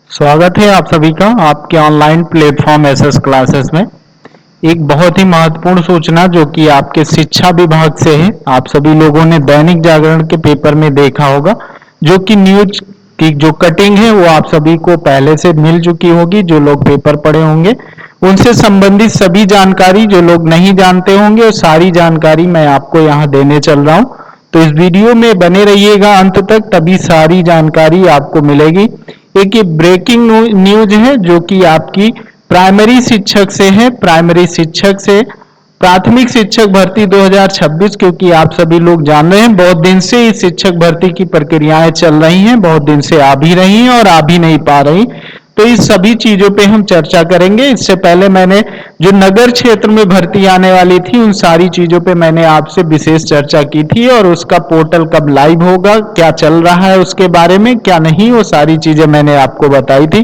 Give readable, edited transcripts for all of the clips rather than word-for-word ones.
स्वागत है आप सभी का आपके ऑनलाइन प्लेटफॉर्म एसएस क्लासेस में। एक बहुत ही महत्वपूर्ण सूचना जो कि आपके शिक्षा विभाग से है। आप सभी लोगों ने दैनिक जागरण के पेपर में देखा होगा, जो कि न्यूज की जो कटिंग है वो आप सभी को पहले से मिल चुकी होगी। जो लोग पेपर पढ़े होंगे उनसे संबंधित सभी जानकारी, जो लोग नहीं जानते होंगे वो सारी जानकारी मैं आपको यहाँ देने चल रहा हूँ। तो इस वीडियो में बने रहिएगा अंत तक, तभी सारी जानकारी आपको मिलेगी। एक ये ब्रेकिंग न्यूज है जो कि आपकी प्राइमरी शिक्षक से है। प्राइमरी शिक्षक से प्राथमिक शिक्षक भर्ती 2026, क्योंकि आप सभी लोग जान रहे हैं बहुत दिन से इस शिक्षक भर्ती की प्रक्रियाएं चल रही हैं, बहुत दिन से आ भी रही हैं और आ भी नहीं पा रही। तो इस सभी चीजों पे हम चर्चा करेंगे। इससे पहले मैंने जो नगर क्षेत्र में भर्ती आने वाली थी उन सारी चीजों पे मैंने आपसे विशेष चर्चा की थी, और उसका पोर्टल कब लाइव होगा, क्या चल रहा है उसके बारे में, क्या नहीं, वो सारी चीजें मैंने आपको बताई थी।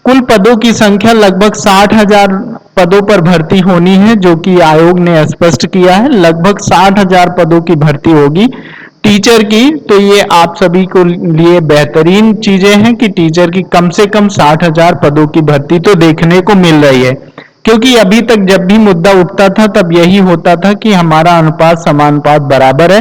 कुल पदों की संख्या लगभग 60,000 पदों पर भर्ती होनी है, जो कि आयोग ने स्पष्ट किया है। लगभग 60,000 पदों की भर्ती होगी टीचर की। तो ये आप सभी को लिए बेहतरीन चीजें हैं कि टीचर की कम से कम 60,000 पदों की भर्ती तो देखने को मिल रही है, क्योंकि अभी तक जब भी मुद्दा उठता था तब यही होता था कि हमारा अनुपात समानुपात बराबर है।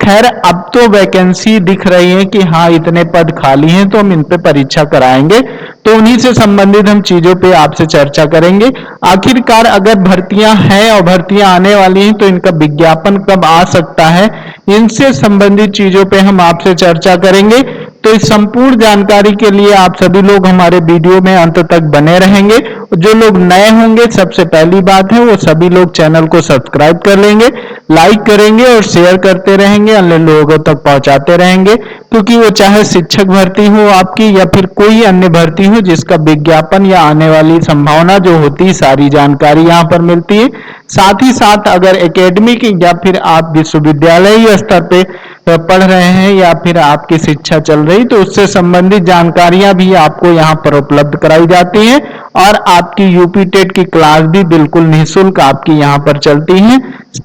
खैर अब तो वैकेंसी दिख रही है कि हाँ इतने पद खाली हैं, तो हम इन पे परीक्षा कराएंगे। तो उन्हीं से संबंधित हम चीजों पे आपसे चर्चा करेंगे। आखिरकार अगर भर्तियां हैं और भर्तियां आने वाली हैं तो इनका विज्ञापन कब आ सकता है, इनसे संबंधित चीजों पे हम आपसे चर्चा करेंगे। तो इस संपूर्ण जानकारी के लिए आप सभी लोग हमारे वीडियो में अंत तक बने रहेंगे। जो लोग नए होंगे, सबसे पहली बात है वो सभी लोग चैनल को सब्सक्राइब कर लेंगे, लाइक करेंगे और शेयर करते रहेंगे, अन्य लोगों तक पहुंचाते रहेंगे, क्योंकि वो चाहे शिक्षक भर्ती हो आपकी या फिर कोई अन्य भर्ती हो जिसका विज्ञापन या आने वाली संभावना जो होती है सारी जानकारी यहाँ पर मिलती है। साथ ही साथ अगर एकेडमिक या फिर आप विश्वविद्यालय स्तर पे पढ़ रहे हैं या फिर आपकी शिक्षा चल रही, तो उससे संबंधित जानकारियां भी आपको यहाँ पर उपलब्ध कराई जाती हैं, और आपकी यूपी टेट की क्लास भी बिल्कुल निःशुल्क आपकी यहाँ पर चलती हैं।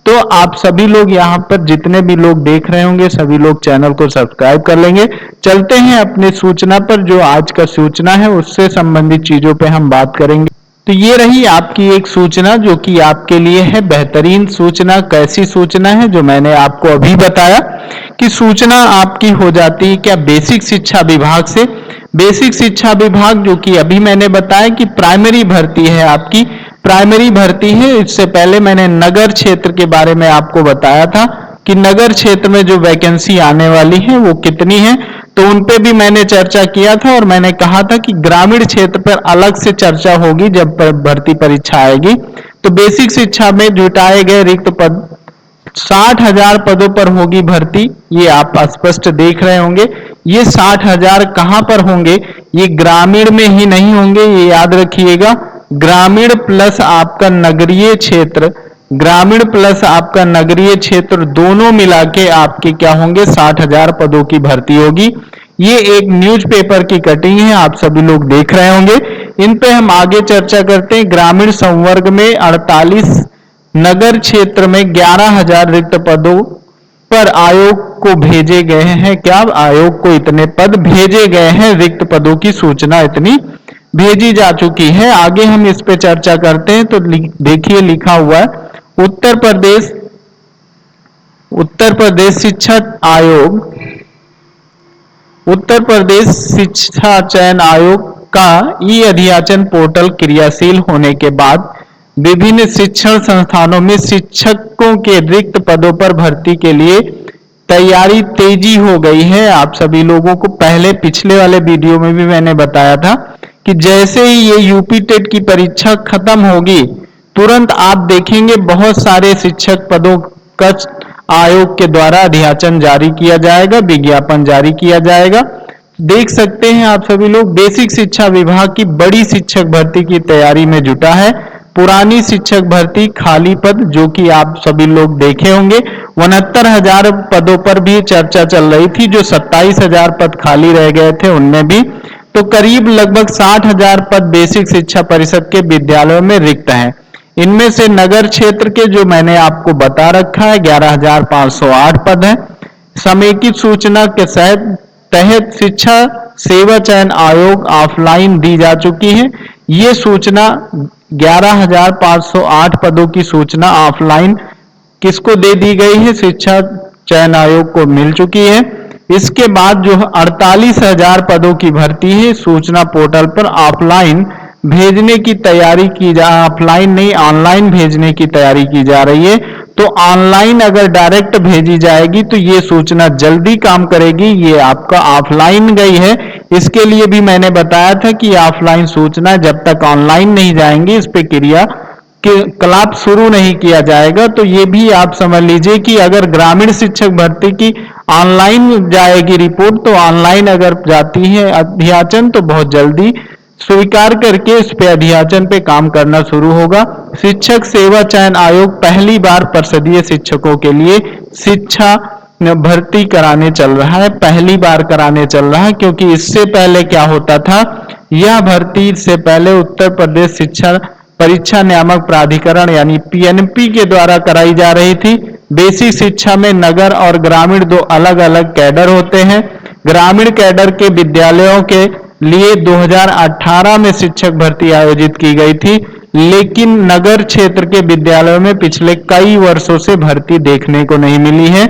तो आप सभी लोग यहाँ पर जितने भी लोग देख रहे होंगे सभी लोग चैनल को सब्सक्राइब कर लेंगे। चलते हैं अपने सूचना पर। जो आज का सूचना है उससे संबंधित चीजों पे हम बात करेंगे। तो ये रही आपकी एक सूचना जो कि आपके लिए है बेहतरीन सूचना। कैसी सूचना है, जो मैंने आपको अभी बताया कि सूचना आपकी हो जाती है क्या, बेसिक शिक्षा विभाग से। बेसिक शिक्षा विभाग जो कि अभी मैंने बताया कि प्राइमरी भर्ती है, आपकी प्राइमरी भर्ती है। इससे पहले मैंने नगर क्षेत्र के बारे में आपको बताया था कि नगर क्षेत्र में जो वैकेंसी आने वाली है वो कितनी है, तो उन पे भी मैंने चर्चा किया था, और मैंने कहा था कि ग्रामीण क्षेत्र पर अलग से चर्चा होगी जब भर्ती परीक्षा आएगी। तो बेसिक शिक्षा में जुटाए गए रिक्त पद 60,000 पदों पर होगी भर्ती, ये आप स्पष्ट देख रहे होंगे। ये 60,000 कहां पर होंगे, ये ग्रामीण में ही नहीं होंगे, ये याद रखिएगा। ग्रामीण प्लस आपका नगरीय क्षेत्र, ग्रामीण प्लस आपका नगरीय क्षेत्र दोनों मिला के आपके क्या होंगे, 60,000 पदों की भर्ती होगी। ये एक न्यूज़पेपर की कटिंग है, आप सभी लोग देख रहे होंगे। इन पे हम आगे चर्चा करते हैं। ग्रामीण संवर्ग में 48, नगर क्षेत्र में 11,000 रिक्त पदों पर आयोग को भेजे गए हैं। क्या आयोग को इतने पद भेजे गए हैं, रिक्त पदों की सूचना इतनी भेजी जा चुकी है। आगे हम इस पे चर्चा करते हैं। तो देखिए लिखा हुआ है, उत्तर प्रदेश शिक्षा आयोग, उत्तर प्रदेश शिक्षा चयन आयोग का ई अध्याचन पोर्टल क्रियाशील होने के बाद विभिन्न शिक्षण संस्थानों में शिक्षकों के रिक्त पदों पर भर्ती के लिए तैयारी तेजी हो गई है। आप सभी लोगों को पहले पिछले वाले वीडियो में भी मैंने बताया था कि जैसे ही ये यूपी टेट की परीक्षा खत्म होगी तुरंत आप देखेंगे बहुत सारे शिक्षक पदों का आयोग के द्वारा अध्याचन जारी किया जाएगा, विज्ञापन जारी किया जाएगा। देख सकते हैं आप सभी लोग, बेसिक शिक्षा विभाग की बड़ी शिक्षक भर्ती की तैयारी में जुटा है। पुरानी शिक्षक भर्ती खाली पद जो कि आप सभी लोग देखे होंगे, 69,000 पदों पर भी चर्चा चल रही थी, जो 27,000 पद खाली रह गए थे उनमें भी। तो करीब लगभग 60,000 पद बेसिक शिक्षा परिषद के विद्यालयों में रिक्त हैं। इनमें से नगर क्षेत्र के जो मैंने आपको बता रखा है 11,508 पद हैं। समेकित सूचना के तहत तहत शिक्षा सेवा चयन आयोग ऑफलाइन दी जा चुकी है। ये सूचना 11,508 पदों की सूचना ऑफलाइन किसको दे दी गई है? शिक्षा चयन आयोग को मिल चुकी है। इसके बाद जो 48,000 पदों की भर्ती है सूचना पोर्टल पर ऑफलाइन भेजने की तैयारी की जा ऑफलाइन नहीं ऑनलाइन भेजने की तैयारी की जा रही है। तो ऑनलाइन अगर डायरेक्ट भेजी जाएगी तो ये सूचना जल्दी काम करेगी। ये आपका ऑफलाइन गई है, इसके लिए भी मैंने बताया था कि ऑफलाइन सूचना जब तक ऑनलाइन नहीं जाएंगी इस पे क्रिया कलाप शुरू नहीं किया जाएगा। तो ये भी आप समझ लीजिए कि अगर ग्रामीण शिक्षक भर्ती की ऑनलाइन जाएगी रिपोर्ट तो ऑनलाइन अगर जाती है अध्याचन तो बहुत जल्दी स्वीकार करके इस पे अध्याचन पे काम करना शुरू होगा। शिक्षक सेवा चयन आयोग पहली बार परिषदीय शिक्षकों के लिए शिक्षा भर्ती कराने चल रहा है, पहली बार कराने चल रहा है, क्योंकि इससे पहले क्या होता था, यह भर्ती से पहले उत्तर प्रदेश शिक्षा परीक्षा नियामक प्राधिकरण यानी पीएनपी के द्वारा कराई जा रही थी। बेसिक शिक्षा में नगर और ग्रामीण दो अलग अलग कैडर होते हैं। ग्रामीण कैडर के विद्यालयों के लिए 2018 में शिक्षक भर्ती आयोजित की गई थी, लेकिन नगर क्षेत्र के विद्यालयों में पिछले कई वर्षों से भर्ती देखने को नहीं मिली है।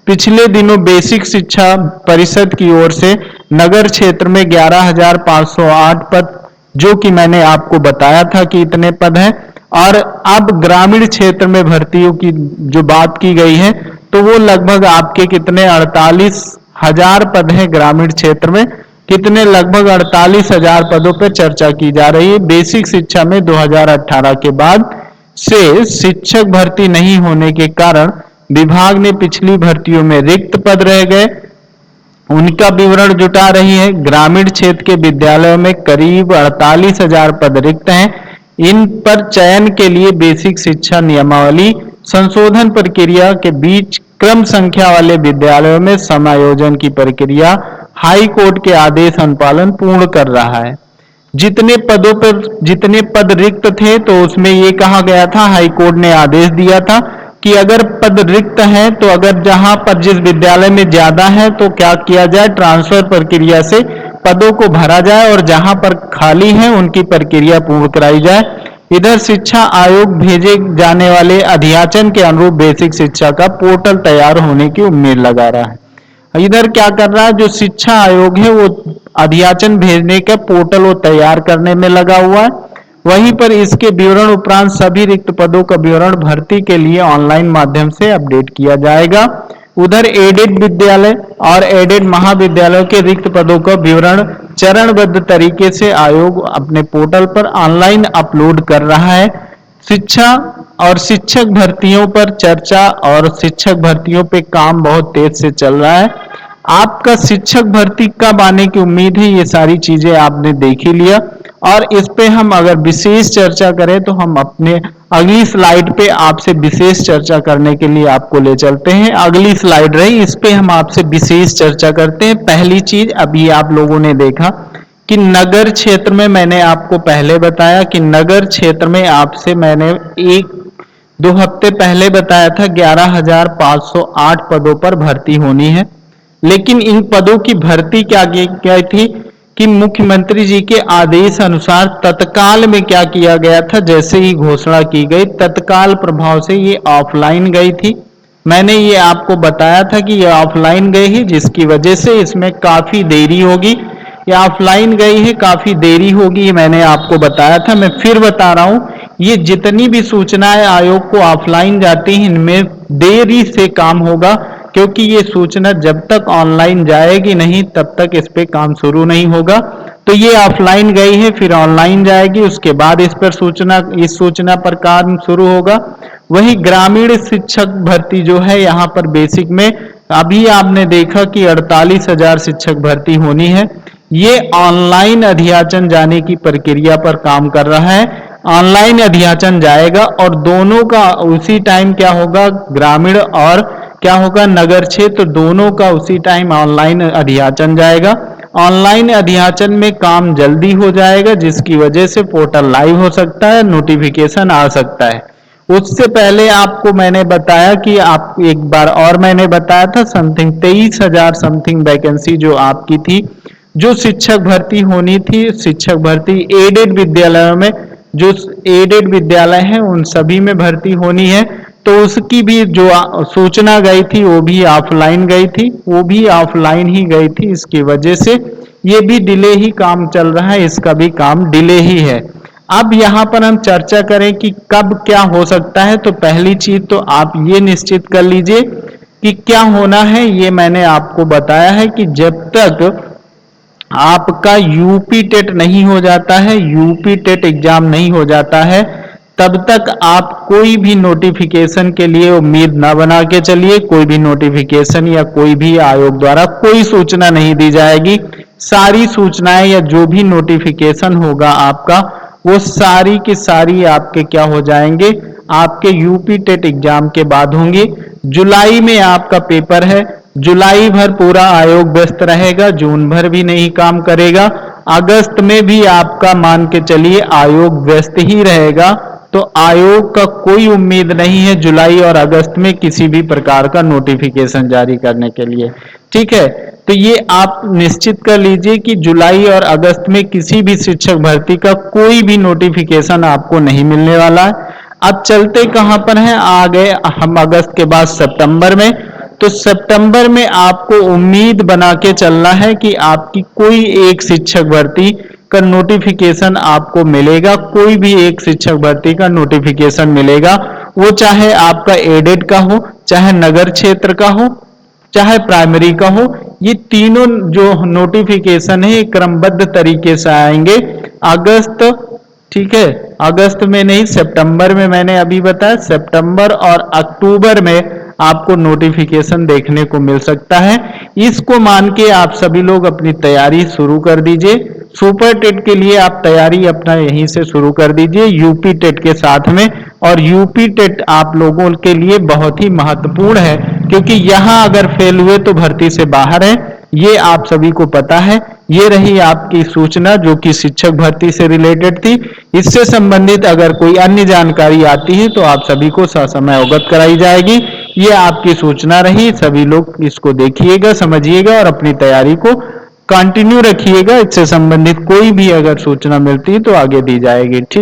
पिछले दिनों बेसिक शिक्षा परिषद की ओर से नगर क्षेत्र में 11,508 पद, जो कि मैंने आपको बताया था कि इतने पद हैं, और अब ग्रामीण क्षेत्र में भर्तियों की जो बात की गई है तो वो लगभग आपके कितने 48,000 पद हैं। ग्रामीण क्षेत्र में कितने? लगभग 48,000 पदों पर चर्चा की जा रही है। बेसिक शिक्षा में 2018 के बाद से शिक्षक भर्ती नहीं होने के कारण विभाग ने पिछली भर्तियों में रिक्त पद रह गए उनका विवरण जुटा रही है। ग्रामीण क्षेत्र के विद्यालयों में करीब 48,000 पद रिक्त हैं। इन पर चयन के लिए बेसिक शिक्षा नियमावली संशोधन प्रक्रिया के बीच क्रम संख्या वाले विद्यालयों में समायोजन की प्रक्रिया हाई कोर्ट के आदेश अनुपालन पूर्ण कर रहा है। जितने पदों पर जितने पद रिक्त थे तो उसमें ये कहा गया था, हाई कोर्ट ने आदेश दिया था कि अगर पद रिक्त हैं तो अगर जहां पर जिस विद्यालय में ज्यादा है तो क्या किया जाए, ट्रांसफर प्रक्रिया से पदों को भरा जाए और जहां पर खाली है उनकी प्रक्रिया पूर्ण कराई जाए। इधर शिक्षा आयोग भेजे जाने वाले अध्याचन के अनुरूप बेसिक शिक्षा का पोर्टल तैयार होने की उम्मीद लगा रहा है। इधर क्या कर रहा है, जो शिक्षा आयोग है वो अध्याचन भेजने का पोर्टल वो तैयार करने में लगा हुआ है। वहीं पर इसके विवरण उपरांत सभी रिक्त पदों का विवरण भर्ती के लिए ऑनलाइन माध्यम से अपडेट किया जाएगा। उधर एडेड विद्यालय और एडेड महाविद्यालयों के रिक्त पदों का विवरण चरणबद्ध तरीके से आयोग अपने पोर्टल पर ऑनलाइन अपलोड कर रहा है। शिक्षा और शिक्षक भर्तियों पर चर्चा और शिक्षक भर्तियों पे काम बहुत तेज से चल रहा है। आपका शिक्षक भर्ती कब आने की उम्मीद है, ये सारी चीजें आपने देख ही लिया, और इस पे हम अगर विशेष चर्चा करें तो हम अपने अगली स्लाइड पे आपसे विशेष चर्चा करने के लिए आपको ले चलते हैं। अगली स्लाइड रही, इस पे हम आपसे विशेष चर्चा करते हैं। पहली चीज अभी आप लोगों ने देखा कि नगर क्षेत्र में, मैंने आपको पहले बताया कि नगर क्षेत्र में आपसे मैंने 1-2 हफ्ते पहले बताया था 11,508 पदों पर भर्ती होनी है। लेकिन इन पदों की भर्ती क्या थी कि मुख्यमंत्री जी के आदेश अनुसार तत्काल में क्या किया गया था, जैसे ही घोषणा की गई तत्काल प्रभाव से ये ऑफलाइन गई थी। मैंने ये आपको बताया था कि ये ऑफलाइन गई है, जिसकी वजह से इसमें काफी देरी होगी। ये ऑफलाइन गई है, काफी देरी होगी, मैंने आपको बताया था। मैं फिर बता रहा हूं, ये जितनी भी सूचनाएं आयोग को ऑफलाइन जाती हैं इनमें देरी से काम होगा, क्योंकि ये सूचना जब तक ऑनलाइन जाएगी नहीं तब तक इस पे काम शुरू नहीं होगा। तो ये ऑफलाइन गई है, फिर ऑनलाइन जाएगी, उसके बाद इस सूचना पर काम शुरू होगा। वही ग्रामीण शिक्षक भर्ती जो है, यहाँ पर बेसिक में अभी आपने देखा कि 48,000 शिक्षक भर्ती होनी है। ये ऑनलाइन अध्याचन जाने की प्रक्रिया पर काम कर रहा है। ऑनलाइन अध्याचन जाएगा और दोनों का उसी टाइम क्या होगा, ग्रामीण और क्या होगा नगर क्षेत्र, दोनों का उसी टाइम ऑनलाइन अध्याचन जाएगा। ऑनलाइन अध्याचन में काम जल्दी हो जाएगा, जिसकी वजह से पोर्टल लाइव हो सकता है, नोटिफिकेशन आ सकता है। उससे पहले आपको मैंने बताया कि आप एक बार और मैंने बताया था समथिंग 23,000 समथिंग वैकेंसी जो आपकी थी, जो शिक्षक भर्ती होनी थी, शिक्षक भर्ती एडेड विद्यालयों में, जो एडेड विद्यालय हैं उन सभी में भर्ती होनी है। तो उसकी भी जो सूचना गई थी वो भी ऑफलाइन गई थी, वो भी ऑफलाइन ही गई थी। इसकी वजह से ये भी डिले ही काम चल रहा है, इसका भी काम डिले ही है। अब यहाँ पर हम चर्चा करें कि कब क्या हो सकता है। तो पहली चीज तो आप ये निश्चित कर लीजिए कि क्या होना है। ये मैंने आपको बताया है कि जब तक आपका यूपी टेट नहीं हो जाता है, यूपी टेट एग्जाम नहीं हो जाता है, तब तक आप कोई भी नोटिफिकेशन के लिए उम्मीद ना बना के चलिए। कोई भी नोटिफिकेशन या कोई भी आयोग द्वारा कोई सूचना नहीं दी जाएगी। सारी सूचनाएं या जो भी नोटिफिकेशन होगा आपका, वो सारी की सारी आपके क्या हो जाएंगे, आपके यूपी टेट एग्जाम के बाद होंगे। जुलाई में आपका पेपर है, जुलाई भर पूरा आयोग व्यस्त रहेगा, जून भर भी नहीं काम करेगा, अगस्त में भी आपका मान के चलिए आयोग व्यस्त ही रहेगा। तो आयोग का कोई उम्मीद नहीं है जुलाई और अगस्त में किसी भी प्रकार का नोटिफिकेशन जारी करने के लिए। ठीक है, तो ये आप निश्चित कर लीजिए कि जुलाई और अगस्त में किसी भी शिक्षक भर्ती का कोई भी नोटिफिकेशन आपको नहीं मिलने वाला है। अब चलते कहां पर हैं, आ गए हम अगस्त के बाद सितंबर में। तो सितंबर में आपको उम्मीद बना के चलना है कि आपकी कोई एक शिक्षक भर्ती का नोटिफिकेशन आपको मिलेगा, कोई भी एक शिक्षक भर्ती का नोटिफिकेशन मिलेगा। वो चाहे आपका एडेड का हो, चाहे नगर क्षेत्र का हो, चाहे प्राइमरी का हो, ये तीनों जो नोटिफिकेशन है क्रमबद्ध तरीके से आएंगे। अगस्त, ठीक है, अगस्त में नहीं सितंबर में, मैंने अभी बताया सितंबर और अक्टूबर में आपको नोटिफिकेशन देखने को मिल सकता है। इसको मान के आप सभी लोग अपनी तैयारी शुरू कर दीजिए। सुपर टेट के लिए आप तैयारी अपना यहीं से शुरू कर दीजिए यूपी टेट के साथ में। और यूपी टेट आप लोगों के लिए बहुत ही महत्वपूर्ण है, क्योंकि यहाँ अगर फेल हुए तो भर्ती से बाहर है, ये आप सभी को पता है। ये रही आपकी सूचना जो कि शिक्षक भर्ती से रिलेटेड थी। इससे संबंधित अगर कोई अन्य जानकारी आती है तो आप सभी को ससमय अवगत कराई जाएगी। ये आपकी सूचना रही, सभी लोग इसको देखिएगा, समझिएगा और अपनी तैयारी को कंटिन्यू रखिएगा। इससे संबंधित कोई भी अगर सूचना मिलती है तो आगे दी जाएगी। ठीक।